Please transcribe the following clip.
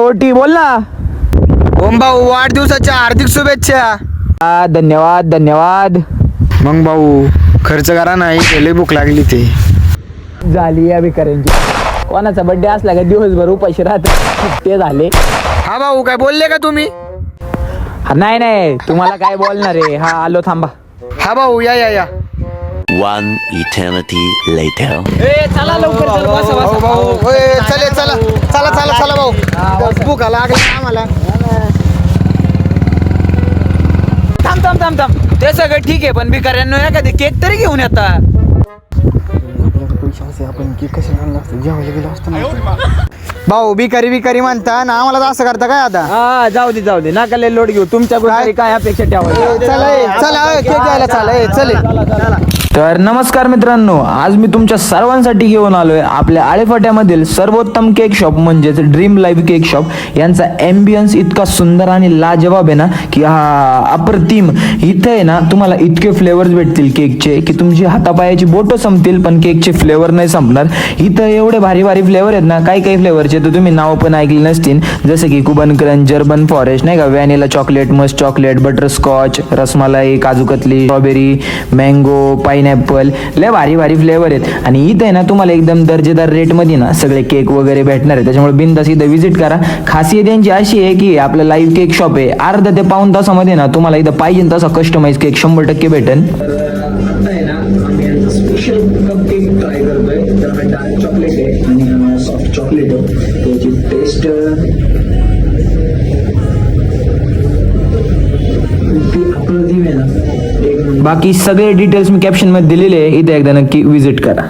ओटी बोल ना. ओम भाऊ वाढदिवसाच्या हार्दिक शुभेच्छा. धन्यवाद धन्यवाद. मग भाऊ खर्च करा नाही लय भूक लागली ते. झाली या भिकाऱ्यांची. कोणाचा बर्थडे असला का दिवसभर उपाशी राहते ते झाले. हा भाऊ काय बोलले का तुम्ही? नाही नाही तुम्हाला काय बोलणार आहे. हा आलो थांबा. हा भाऊ या या या. One eternity later. चला लवकर चल, बसा, बसा. भाऊ भाऊ चले चला चला चला चला भाऊ भूक लागली आम्हाला. थांब थांब थांब थांब. ते सगळं ठीक आहे पण भिकाऱ्यांनो एखादी केक तरी घेऊन येता. आपण केक कशाला आणला असतं जेवायला गेलो असतो ना. भाऊ भिकारी म्हणता ना आम्हाला असं करता काय आता. हा जाऊ दे नका लय लोड घेऊ. तुमच्या गुणारी काय अपेक्षा ठेवायची. चला चला केक घ्यायला चला. तर नमस्कार मित्रांनो, आज मी तुमच्या सर्वांसाठी घेऊन आलोय आपल्या आळेफाट्यामधील सर्वोत्तम केक शॉप म्हणजेच ड्रीम लाईव्ह केक शॉप यांचा एम्बियन्स इतका सुंदर आणि लाजवाब आहे ना की हा अप्रतिम. इथे आहे ना तुम्हाला इतके फ्लेवर्स भेटतील केकचे की तुमची हातापायाची बोटं संपतील पण केकचे फ्लेवर नाही संपणार. इथं एवढे भारी फ्लेवर आहेत ना. काही फ्लेवरचे तर तुम्ही नाव पण ऐकले नसतील, जसं की कुबन क्रंच, जर्बन फॉरेस्ट नाही का, vanilla chocolate, must chocolate, butterscotch, rasmalai, kaju katli, strawberry, mango, pineapple, लय भारी फ्लेवर आहेत. आणि इथं आहे ना तुम्हाला एकदम दर्जेदार रेट मध्ये ना सगळे केक वगैरे भेटणार आहे. त्याच्यामुळे बिनधास्त इथं व्हिजिट करा. खासियत यांची अशी आहे की आपलं लाईव्ह केक शॉप आहे. अर्धा ते पाऊण तासामध्ये ना तुम्हाला इथं पाहिजे तसा कस्टमाइज केक 100% भेटेल. स्पेशल कप केक ट्राय करतोय. तर हा डार्क चॉकलेट आहे आणि सॉफ्ट चॉकलेट आहे. त्याची टेस्ट अप्रतिम आहे ना. बाकी सगळे डिटेल्स मी कॅप्शन मध्ये दिलेले आहे. इथे एकदा नक्की विजिट करा.